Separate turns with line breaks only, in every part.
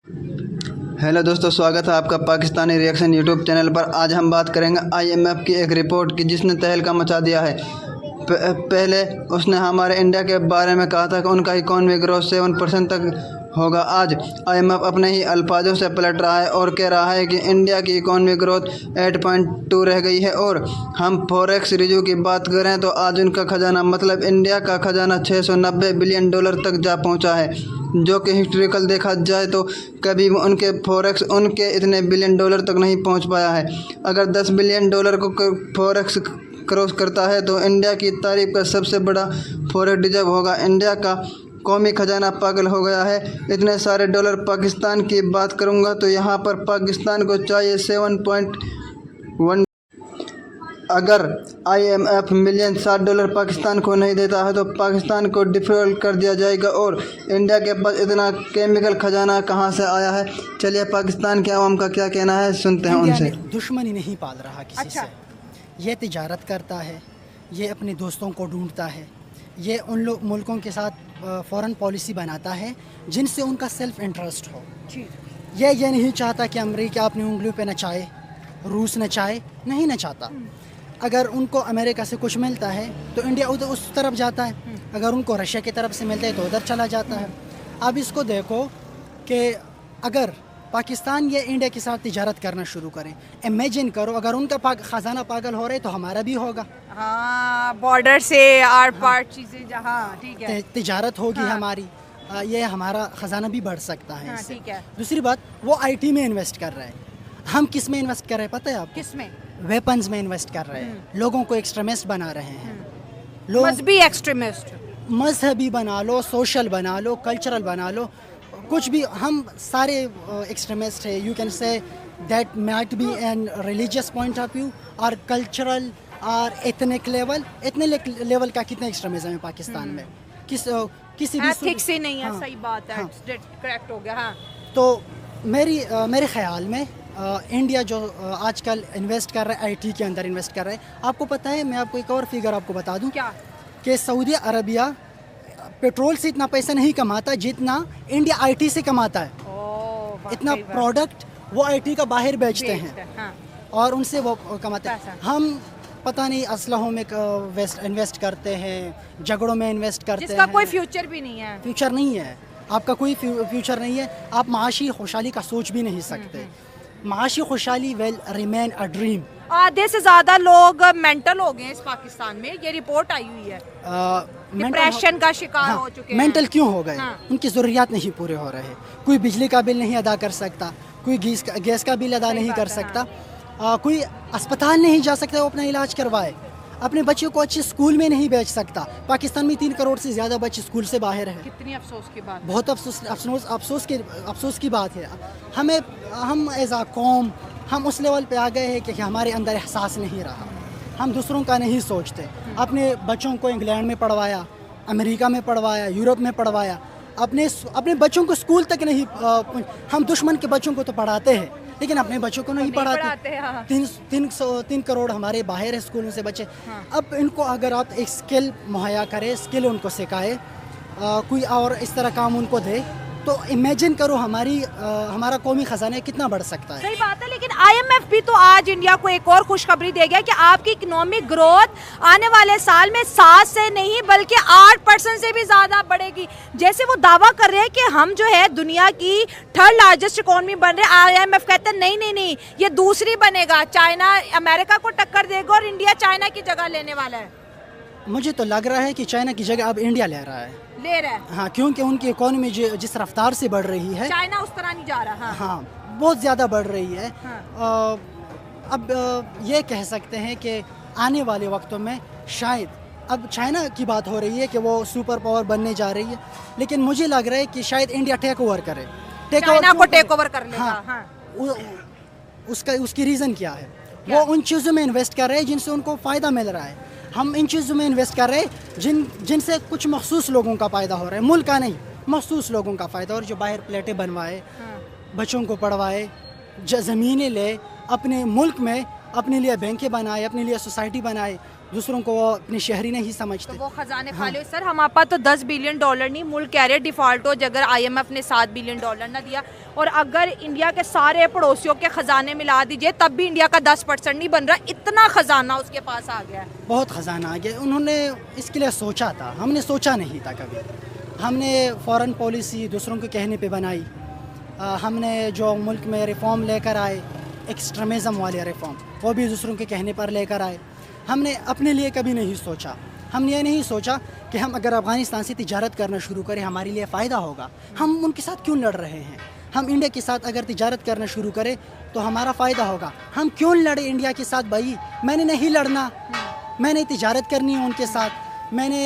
Hello दोस्तों, स्वागत है आपका पाकिस्तानी रिएक्शन यूट्यूब चैनल पर। आज हम बात करेंगे आईएमएफ की एक रिपोर्ट की जिसने तहलका मचा दिया है। पहले उसने हमारे इंडिया के बारे में कहा था कि उनका इकॉनमी ग्रोथ 7% तक होगा। आज आईएमएफ अपने ही अल्फाजों से पलट रहा है और कह रहा है कि इंडिया की इकॉनमी ग्रोथ 8.2 रह गई है। और हम फॉरेक्स रिजर्व की बात करें तो आज उनका खजाना मतलब इंडिया का खजाना $690 बिलियन तक जा पहुंचा है, जो कि हिस्टोरिकल देखा जाए तो कभी उनके फॉरेक्स उनके इतने बिलियन डॉलर तक नहीं पहुंच पाया है। अगर $10 बिलियन को फॉरेक्स क्रॉस करता है तो इंडिया की तारीफ का सबसे बड़ा फॉरेक्स रिजर्व होगा। इंडिया का कौमी खजाना पागल हो गया है। इतने सारे डॉलर। पाकिस्तान की बात करूंगा तो यहाँ पर पाकिस्तान को चाहिए 7.1। अगर आईएमएफ मिलियन $60 पाकिस्तान को नहीं देता है तो पाकिस्तान को डिफॉल्ट कर दिया जाएगा। और इंडिया के पास इतना केमिकल खजाना कहाँ से आया है? चलिए पाकिस्तान के अवाम का क्या कहना है, सुनते हैं उनसे।
दुश्मनी नहीं पाल रहा किसी से। ये तिजारत करता है, ये अपने दोस्तों को ढूंढता है, ये उन मुल्कों के साथ फॉरेन पॉलिसी बनाता है जिनसे उनका सेल्फ इंटरेस्ट हो। ये नहीं चाहता कि अमेरिका अपनी उंगलियों पे नचाए, रूस नचाए, नहीं नचाता। अगर उनको अमेरिका से कुछ मिलता है तो इंडिया उधर उस तरफ जाता है, अगर उनको रशिया की तरफ से मिलता है तो उधर चला जाता है। अब इसको देखो कि अगर पाकिस्तान ये इंडिया के साथ तिजारत करना शुरू करें, इमेजिन करो अगर उनका खजाना पागल हो रहा है तो हमारा भी होगा।
हाँ, बॉर्डर से आर पार चीजें जहाँ ठीक है
तिजारत होगी। हाँ। हमारी ये हमारा खजाना भी बढ़ सकता है।
हाँ, ठीक है।
दूसरी बात, वो आईटी में इन्वेस्ट कर रहा है। हम किस में इन्वेस्ट कर रहे हैं पता है आपको?
किस में?
वेपन्स में इन्वेस्ट कर रहे हैं, लोगों को एक्सट्रीमिस्ट बना रहे हैं।
मजहबी एक्सट्रीमिस्ट,
मजहबी बना लो, सोशल बना लो, कल्चरल बना लो, कुछ भी। हम सारे एक्सट्रीमिस्ट है। You can say that might be an religious point of view और कल्चरल और एथनिक लेवल। एथनिक लेवल का कितना एक्सट्रीमिज्म है पाकिस्तान में? किसी भी
ठीक से नहीं है।
हाँ,
सही बात है।
हाँ,
करेक्ट हो गया। हाँ।
तो मेरे ख्याल में इंडिया जो आजकल इन्वेस्ट कर रहा है, आईटी के अंदर इन्वेस्ट कर रहा है। आपको पता है, मैं आपको एक और फिगर आपको बता दूं
क्या
कि सऊदी अरबिया पेट्रोल से इतना पैसा नहीं कमाता जितना इंडिया आईटी से कमाता है। इतना प्रोडक्ट वो आईटी का बाहर बेचते हैं।
हाँ।
और उनसे वो कमाते हैं। हम पता नहीं असलहों में इन्वेस्ट करते हैं, झगड़ों में इन्वेस्ट करते हैं,
जिसका कोई फ्यूचर भी नहीं है।
फ्यूचर नहीं है, आपका कोई फ्यूचर नहीं है। आप माशी खुशहाली का सोच भी नहीं सकते। माशी खुशहाली विल रिमेन अ ड्रीम।
आधे से ज्यादा लोग मेंटल हो गए हैं इस पाकिस्तान में, ये रिपोर्ट आई हुई है। डिप्रेशन का शिकार हो चुके हैं।
मेंटल क्यों हो गए?
हाँ।
उनकी ज़रूरियात नहीं पूरे हो रहे। कोई बिजली का बिल नहीं अदा कर सकता, कोई गैस का बिल अदा नहीं कर सकता, कोई अस्पताल नहीं जा सकता वो अपना इलाज करवाए, अपने बच्चों को अच्छे स्कूल में नहीं भेज सकता। पाकिस्तान में 3 करोड़ से ज़्यादा बच्चे स्कूल से बाहर हैं।
कितनी अफसोस की बात।
बहुत अफसोस की बात है। हम एज आ कौम हम उस लेवल पे आ गए हैं कि हमारे अंदर एहसास नहीं रहा। हम दूसरों का नहीं सोचते। अपने बच्चों को इंग्लैंड में पढ़वाया, अमेरिका में पढ़वाया, यूरोप में पढ़वाया, अपने बच्चों को स्कूल तक नहीं। हम दुश्मन के बच्चों को तो पढ़ाते हैं लेकिन अपने बच्चों को नहीं पढ़ाते।
हाँ।
3 करोड़ हमारे बाहर है स्कूलों से बच्चे।
हाँ।
अब इनको अगर आप एक स्किल मुहैया करें, स्किल उनको सिखाए, कोई और इस तरह काम उनको दे, तो इमेजिन करो हमारा कौमी खजाना कितना बढ़ सकता है।
सही बात है। लेकिन आईएमएफ भी तो आज इंडिया को एक और खुशखबरी दे गया कि आपकी इकोनॉमिक ग्रोथ आने वाले साल में 7 से नहीं बल्कि 8% से भी ज्यादा बढ़ेगी। जैसे वो दावा कर रहे हैं कि हम जो है दुनिया की 3rd लार्जेस्ट इकोनॉमी बन रहे हैं। आईएमएफ कहते हैं नहीं, ये दूसरी बनेगा। चाइना अमेरिका को टक्कर देगा और इंडिया चाइना की जगह लेने वाला है।
मुझे तो लग रहा है कि चाइना की जगह अब इंडिया ले रहा है। हाँ, क्योंकि उनकी इकोनॉमी जिस रफ्तार से बढ़ रही है,
चाइना उस तरह नहीं जा रहा।
हाँ, बहुत ज़्यादा बढ़ रही है।
हाँ।
अब ये कह सकते हैं कि आने वाले वक्तों में शायद, अब चाइना की बात हो रही है कि वो सुपर पावर बनने जा रही है, लेकिन मुझे लग रहा है कि शायद इंडिया टेक ओवर करे।
चाइना को टेक ओवर कर लेगा। हाँ।
उसकी रीज़न क्या है? वो उन चीज़ों में इन्वेस्ट कर रहे हैं जिनसे उनको फ़ायदा मिल रहा है। हम इन चीज़ों में इन्वेस्ट कर रहे हैं जिनसे कुछ मखसूस लोगों का फ़ायदा हो रहा है, मुल्क का नहीं, मखसूस लोगों का फ़ायदा। और जो बाहर प्लेटें बनवाए, बच्चों को पढ़वाए, ज़मीनें ले, अपने मुल्क में अपने लिए बैंकें बनाए, अपने लिए सोसाइटी बनाए, दूसरों को वो अपने शहरी नहीं
तो
समझते।
वो खजाने खाली सर हमारे पास तो $10 बिलियन नहीं, मुल्क कह रहे डिफॉल्ट हो अगर IMF ने $7 बिलियन ना दिया, और अगर इंडिया के सारे पड़ोसियों के खजाने मिला दीजिए तब भी इंडिया का 10% नहीं बन रहा, इतना खजाना उसके पास आ गया है।
बहुत ख़जाना आ गया। उन्होंने इसके लिए सोचा था, हमने सोचा नहीं था कभी। हमने फॉरेन पॉलिसी दूसरों के कहने पे बनाई। हमने जो मुल्क में रिफॉर्म लेकर आए, एक्सट्रीमिज़म वाले रिफॉर्म, वो भी दूसरों के कहने पर लेकर आए। हमने अपने लिए कभी नहीं सोचा। हमने ये नहीं सोचा कि हम अगर अफ़गानिस्तान से तिजारत करना शुरू करें हमारे लिए फ़ायदा होगा। हम उनके साथ क्यों लड़ रहे हैं? हम इंडिया के साथ अगर तिजारत करना शुरू करें तो हमारा फ़ायदा होगा। हम क्यों लड़े इंडिया के साथ? भाई मैंने नहीं लड़ना, मैंने तिजारत करनी है उनके साथ, मैंने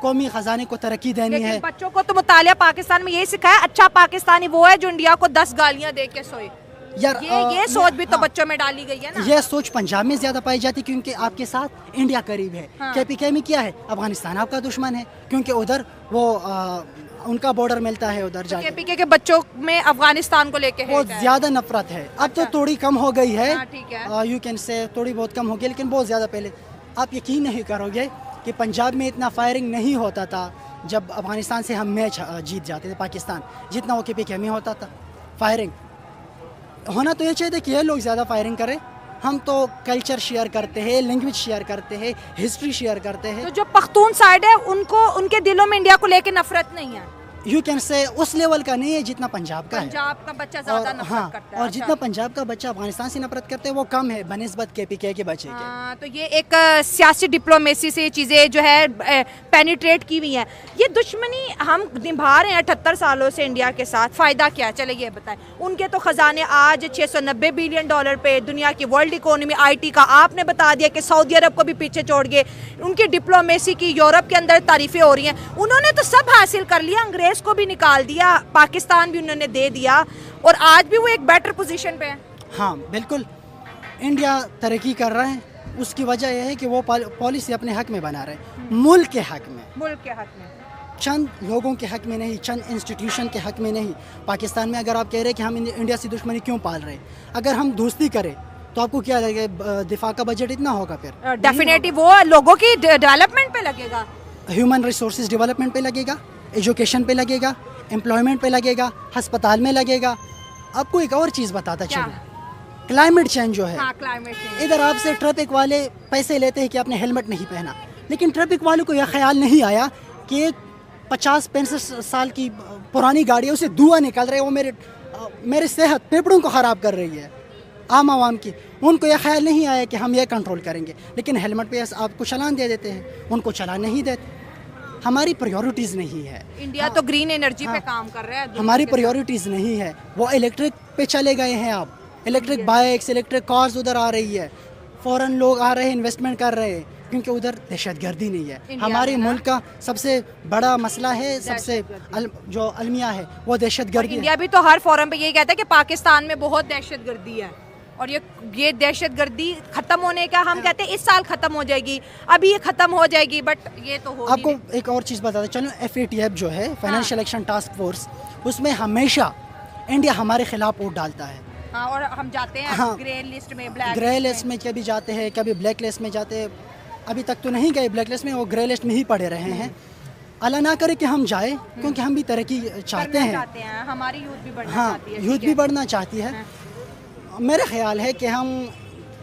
कौमी ख़जाने को तरक्की देनी
लेकिन
है।
बच्चों को तो मुतालिया पाकिस्तान में यही सिखाया, अच्छा पाकिस्तानी वो है जो इंडिया को 10 गालियां दे के सोए।
यार
ये सोच भी तो बच्चों में डाली गई है ना।
ये सोच पंजाब में ज़्यादा पाई जाती है क्योंकि आपके साथ इंडिया करीब है।
हाँ।
KPK में क्या है? अफगानिस्तान आपका दुश्मन है क्योंकि उधर वो उनका बॉर्डर मिलता है उधर जाके।
KPK के बच्चों में अफगानिस्तान को लेके
बहुत ज़्यादा नफरत है। अब तो थोड़ी कम हो गई है,
हाँ, ठीक है।
यू कैन से थोड़ी बहुत कम हो गई, लेकिन बहुत ज़्यादा पहले। आप यकीन नहीं करोगे कि पंजाब में इतना फायरिंग नहीं होता था जब अफगानिस्तान से हम मैच जीत जाते थे पाकिस्तान, जितना वो KPK में होता था। फायरिंग होना तो ये चाहिए था कि ये लोग ज़्यादा फायरिंग करें। हम तो कल्चर शेयर करते हैं, लैंग्वेज शेयर करते हैं, हिस्ट्री शेयर करते हैं।
तो जो पख्तून साइड है उनको, उनके दिलों में इंडिया को लेके नफरत नहीं है।
यू कैन से उस लेवल का नहीं है जितना पंजाब का है।
पंजाब का बच्चा ज्यादा नफरत
हाँ,
करता है।
और
अच्छा।
जितना पंजाब का बच्चा अफगानिस्तान से नफरत करते हैं वो कम है बनिस्बत KPK के बच्चे के।
हाँ, तो ये एक सियासी डिप्लोमेसी से ये चीज़ें जो है पेनिट्रेट की हुई हैं। ये दुश्मनी हम निभा रहे हैं 78 सालों से इंडिया के साथ, फ़ायदा क्या है? चले ये बताएं। उनके तो ख़जाने आज $690 बिलियन पे, दुनिया की वर्ल्ड इकोनॉमी IT का आपने बता दिया कि सऊदी अरब को भी पीछे छोड़ गए। उनकी डिप्लोमेसी की यूरोप के अंदर तारीफ़ें हो रही हैं। उन्होंने तो सब हासिल कर लिया, अंग्रेज़ को भी निकाल दिया, पाकिस्तान भी उन्होंने दे दिया, और आज भी वो एक बेटर पोजीशन पे है।
हाँ बिल्कुल, इंडिया तरक्की कर रहा है। उसकी वजह यह है कि वो पॉलिसी अपने हक में बना रहे हैं, मुल्क के हक में,
मुल्क के हक में,
चंद लोगों के हक में नहीं, चंद इंस्टीट्यूशन के हक में नहीं। पाकिस्तान में अगर आप कह रहे हैं कि हम इंडिया से दुश्मनी क्यों पाल रहे हैं, अगर हम दोस्ती करें तो आपको क्या लगेगा? दिफा का बजट इतना होगा फिर?
डेफिनेटली वो लोगों की डेवलपमेंट पे लगेगा,
ह्यूमन रिसोर्सेज डेवलपमेंट पे लगेगा, एजुकेशन पे लगेगा, एम्प्लॉयमेंट पे लगेगा, हस्पताल में लगेगा। आपको एक और चीज़ बताता
क्या?
चलूँ, क्लाइमेट चेंज जो है,
हाँ, क्लाइमेट चेंज।
इधर आपसे ट्रैफिक वाले पैसे लेते हैं कि आपने हेलमेट नहीं पहना, लेकिन ट्रैफिक वालों को यह ख्याल नहीं आया कि एक 50-65 साल की पुरानी गाड़ी है, उसे धुआं निकल रहा है, वो मेरे सेहत फेफड़ों को ख़राब कर रही है, आम आवाम की। उनको यह ख्याल नहीं आया कि हम ये कंट्रोल करेंगे, लेकिन हेलमेट पे आपको चालान दे देते हैं, उनको चालान नहीं देते। हमारी प्रायोरिटीज़ नहीं है।
इंडिया तो ग्रीन एनर्जी पे काम कर रहा है,
हमारी प्रायोरिटीज़ नहीं है। वो इलेक्ट्रिक पे चले गए हैं। आप इलेक्ट्रिक बाइक्स, इलेक्ट्रिक कार्स उधर आ रही है, फ़ौरन लोग आ रहे हैं, इन्वेस्टमेंट कर रहे हैं, क्योंकि उधर दहशतगर्दी नहीं है। हमारे मुल्क का सबसे बड़ा मसला है, सबसे जो अलमिया है वो दहशतगर्दी।
इंडिया भी तो हर फोरम पे यही कहता है कि पाकिस्तान में बहुत दहशतगर्दी है, और ये दहशतगर्दी खत्म होने का हम कहते हैं इस साल खत्म हो जाएगी, अभी ये खत्म हो जाएगी, बट ये तो हो
आपको एक और चीज़ बताते चलो, FATF जो है फाइनेंशियल एक्शन टास्क फोर्स, उसमें हमेशा इंडिया हमारे खिलाफ वोट डालता है।
हाँ, और हम जाते हैं
हाँ,
ग्रे लिस्ट में, ब्लैक
ग्रे लिस्ट में कभी जाते हैं, कभी ब्लैक लिस्ट में जाते हैं। अभी तक तो नहीं गए ब्लैक लिस्ट में, वो ग्रे लिस्ट में ही पड़े रहे हैं। अल्लाह ना करे कि हम जाए, क्योंकि हम भी तरक्की चाहते हैं।
हमारी यूथ भी बढ़ना
हाँ,
चाहती है,
यूथ
ठीक
भी
है।
बढ़ना चाहती है। मेरा ख्याल है कि हम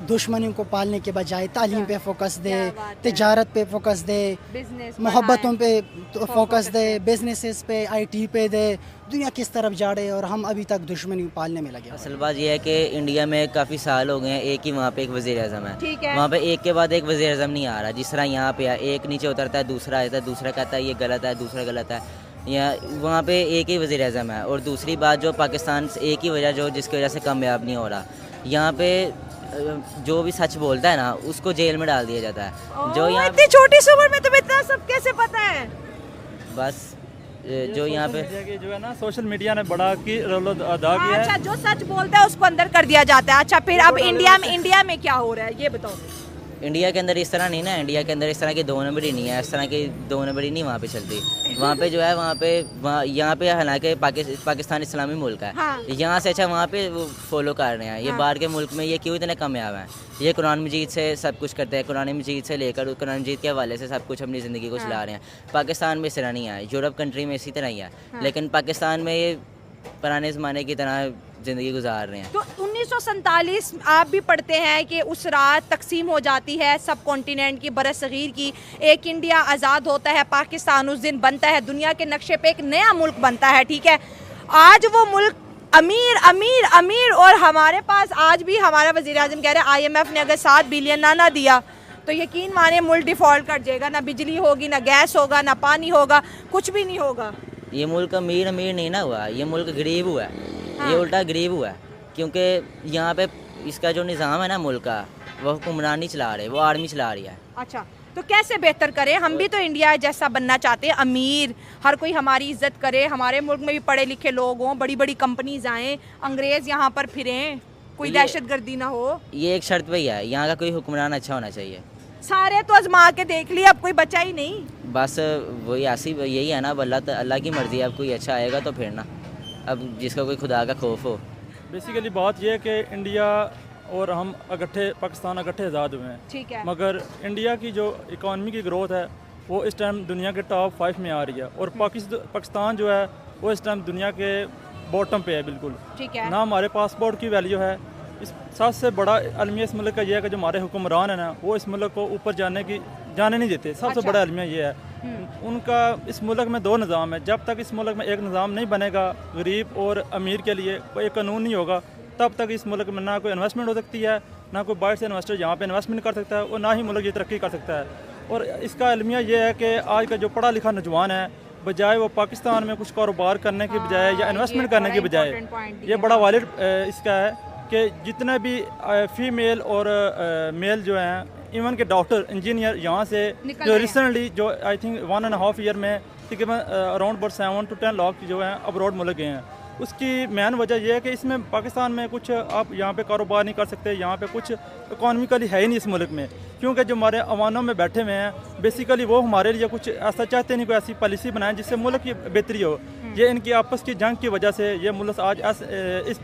दुश्मनी को पालने के बजाय तालीम पे फोकस दे, तिजारत पे फोकस दे,
बिजनेस
मोहब्बतों पे फोकस दे, बिजनेसेस पे, IT पे दे। दुनिया किस तरफ जा रही है और हम अभी तक दुश्मनी पालने में लगे।
असल बात यह है कि इंडिया में काफ़ी साल हो गए हैं, एक ही वहाँ पे एक वज़ीर आज़म
ठीक
है,
है।
वहाँ पे एक के बाद एक वज़ीर आज़म नहीं आ रहा। जिस तरह यहाँ पे एक नीचे उतरता है, दूसरा आता है, दूसरा कहता है ये गलत है, दूसरा गलत है। या वहाँ पे एक ही वज़ीर आज़म है। और दूसरी बात, जो पाकिस्तान से एक ही वजह जो जिसकी वजह से कामयाब नहीं हो रहा, यहाँ पे जो भी सच बोलता है ना उसको जेल में डाल दिया जाता है। जो यहाँ
इतनी छोटी सी उम्र में तुम्हें इतना सब कैसे पता है?
बस जो यहाँ पे
जो है ना, सोशल मीडिया ने बड़ा की रोल अदा किया है।
अच्छा, जो सच बोलता है उसको अंदर कर दिया जाता है। अच्छा, फिर अब इंडिया में क्या हो रहा है ये बताओ।
इंडिया के अंदर इस तरह नहीं ना, इंडिया के अंदर इस तरह की 2 नंबरी नहीं है, इस तरह की 2 नंबरी नहीं वहाँ पे चलती। वहाँ पे जो है यहाँ पे हालांकि पाकिस्तान इस्लामी मुल्क है,
हाँ।
यहाँ से अच्छा वहाँ पे वो फॉलो कर रहे हैं। ये बाहर के मुल्क में ये क्यों इतने कामयाब हैं? ये कुरान मजीद से सब कुछ करते हैं, कुरान मजीद से लेकर कुरान मजीद के हवाले से सब कुछ अपनी ज़िंदगी को चला रहे हैं। पाकिस्तान में इस तरह नहीं है, यूरोप कंट्री में इसी तरह ही है, लेकिन पाकिस्तान में ये पुराने ज़माने की तरह ज़िंदगी गुजार रहे हैं।
तो 1947 आप भी पढ़ते हैं कि उस रात तकसीम हो जाती है सब कॉन्टिनेंट की, बरसगीर की, एक इंडिया आज़ाद होता है, पाकिस्तान उस दिन बनता है, दुनिया के नक्शे पे एक नया मुल्क बनता है, ठीक है। आज वो मुल्क अमीर अमीर अमीर, और हमारे पास आज भी हमारा वज़ीर आज़म कह रहे हैं IMF ने अगर 7 बिलियन ना दिया तो यकीन माने मुल्क डिफ़ॉल्ट कर जाएगा, ना बिजली होगी, ना गैस होगा, ना पानी होगा, कुछ भी नहीं होगा।
ये मुल्क अमीर नहीं ना हुआ, ये मुल्क गरीब हुआ है। ये उल्टा गरीब हुआ है, क्योंकि यहाँ पे इसका जो निज़ाम है ना मुल्क का, वो हुक्मरान नहीं चला रहे, वो आर्मी चला रही है।
अच्छा, तो कैसे बेहतर करें? हम भी तो इंडिया जैसा बनना चाहते हैं, अमीर, हर कोई हमारी इज्जत करे, हमारे मुल्क में भी पढ़े लिखे लोग हों, बड़ी बड़ी कंपनीज आएँ, अंग्रेज़ यहाँ पर फिरें, कोई दहशतगर्दी ना हो।
ये एक शर्त पे ही है, यहाँ का कोई हुक्मरान अच्छा होना चाहिए।
सारे तो आजमा के देख लिए, अब कोई बचा ही नहीं।
बस वही ऐसी यही है ना, अल्लाह की मर्ज़ी है, अब कोई अच्छा आएगा तो फिर ना, अब जिसका कोई खुदा का खौफ हो।
बेसिकली बात यह है कि इंडिया और हम पाकिस्तान इकट्ठे आज़ाद हुए हैं,
ठीक है।
मगर इंडिया की जो इकॉनमी की ग्रोथ है वो इस टाइम दुनिया के टॉप 5 में आ रही है, और पाकिस्तान जो है वो इस टाइम दुनिया के बॉटम पे है बिल्कुल,
ठीक है।
ना हमारे पासपोर्ट की वैल्यू है। इस सबसे बड़ा अलमिया इस मुल्क का ये है कि जो हमारे हुक्मरान है ना, वो इस मुल्क को ऊपर जाने नहीं देते। सबसे बड़ा अलमिया ये है उनका। इस मुल्क में 2 निज़ाम है, जब तक इस मुल्क में एक निज़ाम नहीं बनेगा गरीब और अमीर के लिए, कोई एक कानून नहीं होगा, तब तक इस मुल्क में ना कोई इन्वेस्टमेंट हो सकती है, ना कोई बाहर से इन्वेस्टर यहाँ पे इन्वेस्टमेंट कर सकता है, और ना ही मुल्क ये तरक्की कर सकता है। और इसका अलमिया ये है कि आज का जो पढ़ा लिखा नौजवान है, बजाय वो पाकिस्तान में कुछ कारोबार करने की बजाय या इन्वेस्टमेंट करने की बजाय, ये बड़ा वालिड इसका है कि जितने भी फीमेल और मेल जो हैं, इवन के डॉक्टर इंजीनियर यहाँ से जो रिसेंटली जो आई थिंक 1.5 ईयर में तकरीबन अराउंड 7 to 10 लाख जो हैं अब्रॉड मुल्क गए हैं। उसकी मेन वजह यह है कि इसमें पाकिस्तान में कुछ आप यहाँ पे कारोबार नहीं कर सकते, यहाँ पे कुछ इकॉनमिकली है ही नहीं इस मुल्क में, क्योंकि जो हमारे अवानों में बैठे हुए हैं बेसिकली वो हमारे लिए कुछ ऐसा चाहते नहीं, कोई ऐसी पॉलिसी बनाएं जिससे मुल्क की बेहतरी हो। ये इनकी आपस की जंग की वजह से ये मुल्क आज इस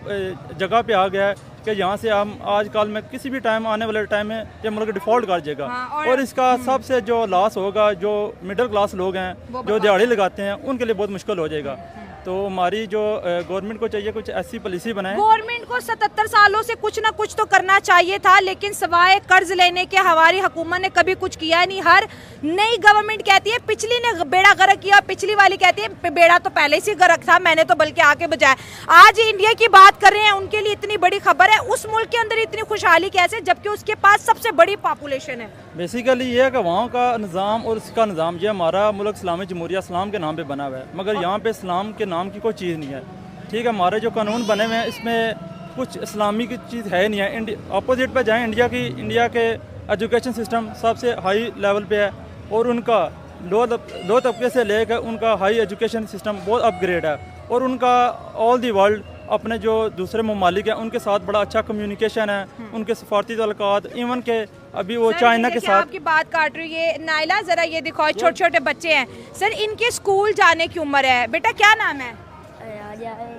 जगह पे आ गया है कि यहाँ से हम आजकल में किसी भी टाइम आने वाले टाइम में ये मुल्क डिफ़ॉल्ट कर जाएगा। और इसका सबसे जो लॉस होगा जो मिडिल क्लास लोग हैं, जो दिहाड़ी लगाते हैं, उनके लिए बहुत मुश्किल हो जाएगा। तो हमारी जो गवर्नमेंट को चाहिए कुछ ऐसी पॉलिसी बनाए।
गवर्नमेंट को 77 सालों से कुछ ना कुछ तो करना चाहिए था, लेकिन सवाए कर्ज लेने के हमारी हुकूमत ने कभी कुछ किया नहीं। हर नई गवर्नमेंट कहती है पिछली ने बेड़ा गर्क किया, पिछली वाली कहती है बेड़ा तो पहले से गर्क था, मैंने तो बल्कि आके बजाया। आज इंडिया की बात कर रहे हैं, उनके लिए इतनी बड़ी खबर है, उस मुल्क के अंदर इतनी खुशहाली कैसे, जबकि उसके पास सबसे बड़ी पॉपुलेशन है।
बेसिकली ये है कि वहाँ का निज़ाम और उसका निज़ाम, ये हमारा मुल्क इस्लामी जमहूरिया इस्लाम के नाम पे बना हुआ है, मगर यहाँ पे इस्लाम के नाम की कोई चीज़ नहीं है। ठीक है, हमारे जो कानून बने हुए हैं इसमें कुछ इस्लामी की चीज़ है नहीं है। अपोजिट पे जाएँ, इंडिया के एजुकेशन सिस्टम सबसे हाई लेवल पे है, और उनका लो तबके से लेकर उनका हाई एजुकेशन सिस्टम बहुत अपग्रेड है, और उनका ऑल दी वर्ल्ड अपने जो दूसरे ममालिक हैं उनके साथ बड़ा अच्छा कम्युनिकेशन है, उनके सफारती तल्लुकात, इवन के अभी वो चाइना के साथ।
आपकी बात काट रही है नाइला, जरा ये दिखाओ, छोटे छोटे बच्चे हैं सर, इनके स्कूल जाने की उम्र है। बेटा क्या नाम है?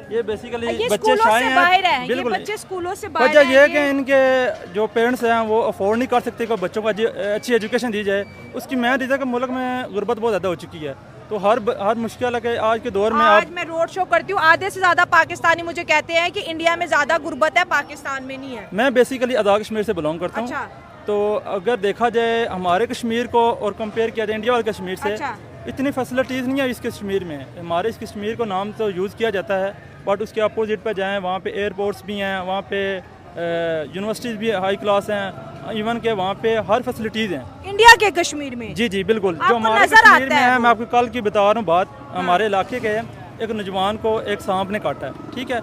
ये बेसिकली
ये
बच्चे शाय
हैं,
बिल्कुल
ये बच्चे स्कूलों से बाहर
वजह यह है कि इनके जो पेरेंट्स हैं वो अफोर्ड नहीं कर सकते कि बच्चों को अच्छी एजुकेशन दी जाए। उसकी मेन रीज़न कि मुल्क में गुर्बत बहुत ज़्यादा हो चुकी है, तो हर मुश्किल है कि आज के दौर में
आज मैं रोड शो करती हूँ, आधे से ज़्यादा पाकिस्तानी मुझे कहते हैं कि इंडिया में ज़्यादा गुर्बत है, पाकिस्तान में नहीं है।
मैं बेसिकली आज़ाद कश्मीर से बिलोंग करता हूँ।
अच्छा।
तो अगर देखा जाए हमारे कश्मीर को और कंपेयर किया जाए इंडिया वाले कश्मीर से,
अच्छा।
इतनी फैसिलिटीज़ नहीं है इस कश्मीर में। हमारे इस कश्मीर को नाम तो यूज़ किया जाता है, बट उसके अपोजिट पे जाएं, वहाँ पे एयरपोर्ट्स भी हैं, वहाँ पे यूनिवर्सिटीज़ भी हाई क्लास हैं, इवन के वहाँ पे हर फैसिलिटीज़ हैं
इंडिया के कश्मीर में।
जी बिल्कुल। जो हमारे कश्मीर में है, मैं आपको कल की बता रहा हूँ बात। हमारे इलाके के एक नौजवान को एक सांप ने काटा है, ठीक है,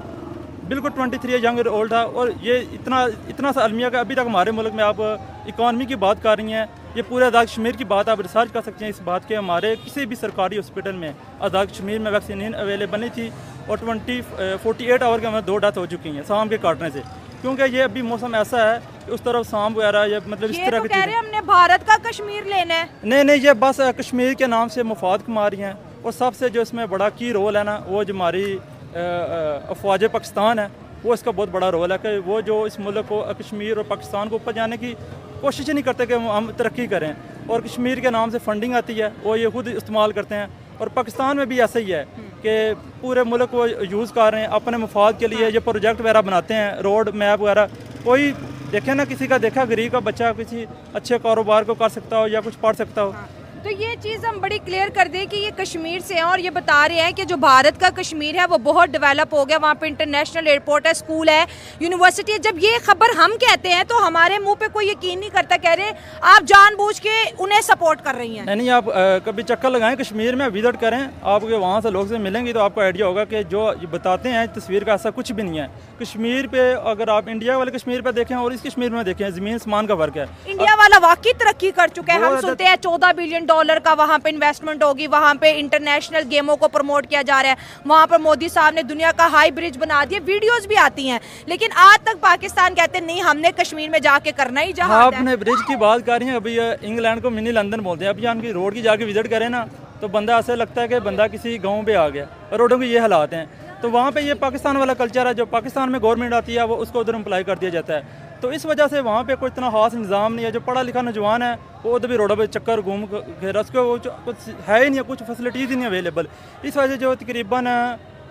बिल्कुल 23 यंग ओल्ड था, और ये इतना सा अलमिया का अभी तक हमारे मुल्क में। आप इकॉनमी की बात कर रही हैं, ये पूरे आज़ाद कश्मीर की बात आप रिसर्च कर सकते हैं इस बात के। हमारे किसी भी सरकारी हॉस्पिटल में आज़ाद कश्मीर में वैक्सीन अवेलेबल नहीं थी, और 48 आवर के हमें 2 डेथ हो चुकी हैं सांप के काटने से। क्योंकि ये अभी मौसम ऐसा है कि उस तरफ सांप वगैरह या मतलब इस
ये
तरह
तो
की
कह रहे
चीज़ें।
हैं हमने भारत का कश्मीर लेना है।
नहीं, ये बस कश्मीर के नाम से मुफाद कमा रही हैं। और सबसे जो इसमें बड़ा की रोल है ना, वो जो हमारी अफवाज पाकिस्तान है, वो इसका बहुत बड़ा रोल है कि वो जो इस मुल्क को, कश्मीर और पाकिस्तान को ऊपर जाने की कोशिश ही नहीं करते कि हम तरक्की करें। और कश्मीर के नाम से फंडिंग आती है, वो ये खुद इस्तेमाल करते हैं। और पाकिस्तान में भी ऐसा ही है कि पूरे मुल्क को यूज़ कर रहे हैं अपने मुफाद के लिए। ये प्रोजेक्ट वगैरह बनाते हैं, रोड मैप वगैरह। कोई देखे ना, किसी का देखा गरीब का बच्चा किसी अच्छे कारोबार को कर सकता हो या कुछ पढ़ सकता हो।
तो ये चीज़ हम बड़ी क्लियर कर दें कि ये कश्मीर से हैं और ये बता रहे हैं कि जो भारत का कश्मीर है वो बहुत डेवलप हो गया, वहाँ पे इंटरनेशनल एयरपोर्ट है, स्कूल है, यूनिवर्सिटी है। जब ये खबर हम कहते हैं तो हमारे मुंह पे कोई यकीन नहीं करता, कह रहे आप जानबूझ के उन्हें सपोर्ट कर रही हैं।
नहीं, आप कभी चक्कर लगाएं कश्मीर में, विजिट करें, आपके वहाँ से लोग से मिलेंगे तो आपको आइडिया होगा कि जो ये बताते हैं तस्वीर का ऐसा कुछ भी नहीं है। कश्मीर पे अगर आप इंडिया वाले कश्मीर पे देखें और इस कश्मीर में देखें, ज़मीन आसमान का फ़र्क है।
इंडिया वाला वाकई तरक्की कर चुका है। हम सुनते हैं 14 बिलियन डॉलर का वहाँ पे इन्वेस्टमेंट होगी, वहाँ पे इंटरनेशनल गेमों को प्रमोट किया जा रहा है, वहाँ पर मोदी साहब ने दुनिया का हाई ब्रिज बना दिया, वीडियोस भी आती हैं। लेकिन आज तक पाकिस्तान कहते हैं नहीं, हमने कश्मीर में जाके करना ही जहाज है।
आपने ब्रिज की बात कर रही हैं, अभी इंग्लैंड को मिनी लंदन बोलते हैं। अभी यहाँ की रोड की जाके विजिट करें ना तो बंदा ऐसे लगता है कि बंदा किसी गाँव पे आ गया। रोडों के ये हालात हैं। तो वहाँ पे ये पाकिस्तान वाला कल्चर है, जो पाकिस्तान में गवर्नमेंट आती है वो उसको उधर अप्लाई कर दिया जाता है। तो इस वजह से वहाँ पे कोई इतना खास निज़ाम नहीं है। जो पढ़ा लिखा नौजवान है वो उधर भी रोडों पे चक्कर घूम फिर उसको कुछ है ही नहीं, कुछ फैसिलिटीज़ ही नहीं अवेलेबल। इस वजह से जो तकरीबन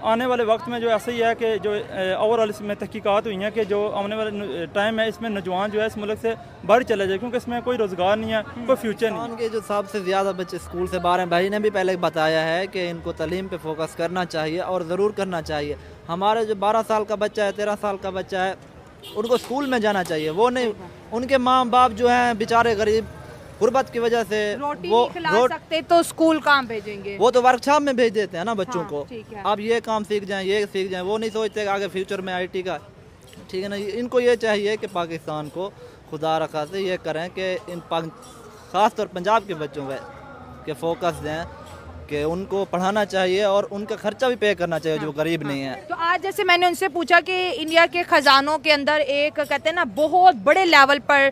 आने वाले वक्त में जो ऐसा ही है कि जो ओवरऑल इसमें तहकीकात हुई हैं कि जो आने वाले टाइम है इसमें नौजवान जो है इस मुल्क से बाहर चला जाए, क्योंकि इसमें कोई रोज़गार नहीं है, कोई फ्यूचर नहीं है।
के जो सबसे ज़्यादा बच्चे स्कूल से बाहर हैं, भाई ने भी पहले बताया है कि इनको तालीम पे फोकस करना चाहिए और ज़रूर करना चाहिए। हमारे जो 12 साल का बच्चा है, 13 साल का बच्चा है, उनको स्कूल में जाना चाहिए। वो नहीं, उनके माँ बाप जो हैं बेचारे गरीब, गुर्बत की वजह से
रोटी
वो
नहीं खिला सकते तो स्कूल कहाँ भेजेंगे?
वो तो वर्कशॉप में भेज देते हैं ना बच्चों
हाँ,
को।
ठीक है।
अब ये काम सीख जाएं, ये सीख जाएं, वो नहीं सोचते कि आगे फ्यूचर में IT का, ठीक है ना। इनको ये चाहिए कि पाकिस्तान को खुदा रखा से ये करें कि ख़ास तौर पंजाब के बच्चों के फोकस दें कि उनको पढ़ाना चाहिए और उनका खर्चा भी पे करना चाहिए जो गरीब नहीं है।
तो आज जैसे मैंने उनसे पूछा कि इंडिया के खजानों के अंदर एक कहते हैं ना बहुत बड़े लेवल पर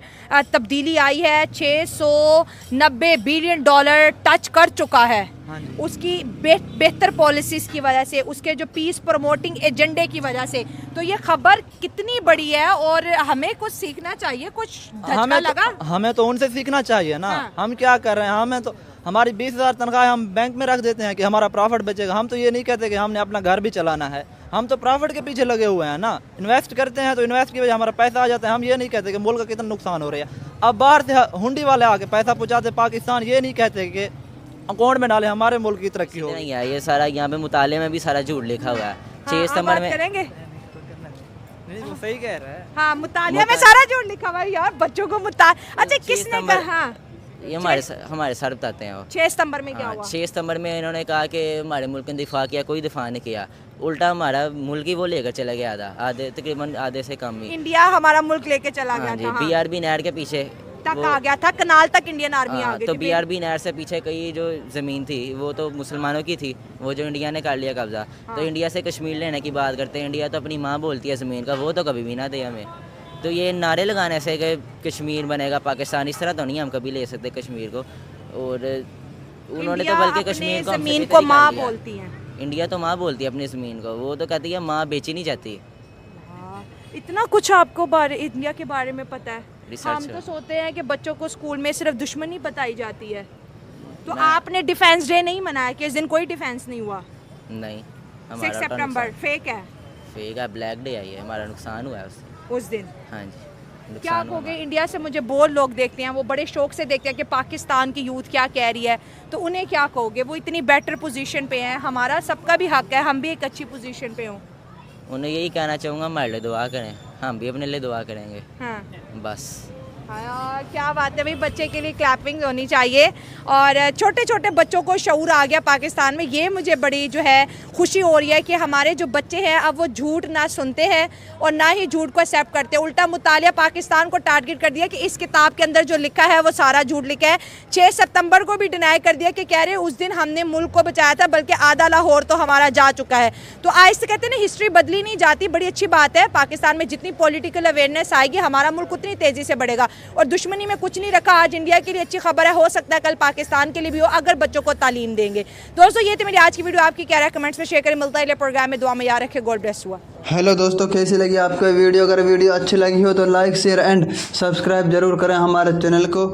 तब्दीली आई है, 690 बिलियन डॉलर टच कर चुका है।
हाँ जी।
उसकी बेहतर पॉलिसीज की वजह से, उसके जो पीस प्रमोटिंग एजेंडे की वजह से। तो ये खबर कितनी बड़ी है और हमें कुछ सीखना चाहिए, कुछ धचका लगा?
हमें तो उनसे सीखना चाहिए ना।
हाँ।
हम क्या कर रहे हैं, हमें तो हमारी 20,000 तनख्वाह हम बैंक में रख देते हैं कि हमारा प्रॉफिट बचेगा। हम तो ये नहीं कहते कि हमने अपना घर भी चलाना है, हम तो प्रॉफिट के पीछे लगे हुए हैं ना। इन्वेस्ट करते हैं तो इन्वेस्ट की वजह हमारा पैसा आ जाता है। हम ये नहीं कहते कि मुल्क का कितना नुकसान हो रहा है। अब बाहर से हुंडी वाले आके पैसा पहुँचाते पाकिस्तान, ये नहीं कहते कि अकाउंट में डाले हमारे मुल्क की तरक्की हो।
नहीं है, ये सारा यहाँ पे मुताले में भी सारा झूठ लिखा हुआ है। 6 सितंबर में
करेंगे।
नहीं, वो सही कह रहा है।
हाँ, मुतालिया में सारा जोड़ लिखा हुआ है यार, बच्चों को अच्छा किसने कहा?
ये हमारे सर बताते हैं वो।
6 सितंबर में क्या
हाँ,
हुआ?
6 सितंबर में इन्होंने कहा कि हमारे मुल्क ने दिफा किया, कोई दिफा नहीं किया। उल्टा हमारा मुल्क ही वो लेकर चला गया था, आधे तकरीबन आधे से कम ही।
इंडिया हमारा मुल्क लेके चला गया
हाँ जी,
था। हाँ।
BRB नहर के पीछे
तक आ गया था, कनाल तक इंडियन आर्मी आ गई
तो
थी।
BRB नहर से पीछे कई जो ज़मीन थी वो तो मुसलमानों की थी, वो जो इंडिया ने कर लिया कब्जा। तो इंडिया से कश्मीर लेने की बात करते हैं। इंडिया तो अपनी माँ बोलती है ज़मीन का, वो तो कभी भी ना दे हमें। तो ये नारे लगाने से कि कश्मीर बनेगा पाकिस्तान, इस तरह तो नहीं हम कभी ले सकते कश्मीर को। और उन्होंने तो बल्कि कश्मीर को
ज़मीन को माँ बोलती हैं।
इंडिया तो माँ बोलती है अपनी ज़मीन को, वो तो कहती है माँ बेची नहीं जाती।
इतना कुछ आपको इंडिया के बारे में पता है।
रिसर्च
हम तो
है।
सोचते हैं कि बच्चों को स्कूल में सिर्फ दुश्मनी बताई जाती है। तो आपने डिफेंस डे नहीं मनाया कि इस दिन कोई डिफेंस नहीं हुआ?
नहीं,
6 सितंबर फेक है।
फेक है, ब्लैक डे आई है, हमारा नुकसान हुआ है उससे।
उस दिन
हाँ जी,
क्या
नुकसान हुआ
कहोगे? इंडिया से मुझे बहुत लोग देखते हैं, वो बड़े शौक से देखते हैं कि पाकिस्तान की यूथ क्या कह रही है, तो उन्हें क्या कहोगे? वो इतनी बेटर पोजीशन पे हैं, हमारा सबका भी हक है हम भी एक अच्छी पोजीशन पे हों।
उन्हें यही कहना चाहूँगा, हमारे लिए दुआ करें, हम भी अपने लिए दुआ करेंगे
हाँ।
बस।
हाँ, क्या बात है भाई, बच्चे के लिए क्लैपिंग होनी चाहिए। और छोटे छोटे बच्चों को शऊर आ गया पाकिस्तान में, ये मुझे बड़ी जो है खुशी हो रही है कि हमारे जो बच्चे हैं अब वो झूठ ना सुनते हैं और ना ही झूठ को एक्सेप्ट करते। उल्टा मुतालिया पाकिस्तान को टारगेट कर दिया कि इस किताब के अंदर जो लिखा है वो सारा झूठ लिखा है। 6 सितंबर को भी डिनाई कर दिया कि कह रहे उस दिन हमने मुल्क को बचाया था, बल्कि आधा लाहौर तो हमारा जा चुका है। तो आज से कहते हैं ना, हिस्ट्री बदली नहीं जाती। बड़ी अच्छी बात है, पाकिस्तान में जितनी पॉलिटिकल अवेयरनेस आएगी हमारा मुल्क उतनी तेज़ी से बढ़ेगा। और दुश्मनी में कुछ नहीं रखा, आज इंडिया के लिए अच्छी खबर है, हो सकता है कल पाकिस्तान के लिए भी हो अगर बच्चों को तालीम देंगे। दोस्तों ये थी मेरी आज की वीडियो, आपकी क्या राय कमेंट्स में शेयर करें। मिलता है प्रोग्राम में, दुआ में याद रखें। गॉड ब्लेस हुआ।
हेलो दोस्तों, कैसी लगी आपको वीडियो? अगर वीडियो अच्छी लगी हो तो लाइक शेयर एंड सब्सक्राइब जरूर करें हमारे चैनल को।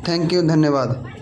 थैंक यू, धन्यवाद।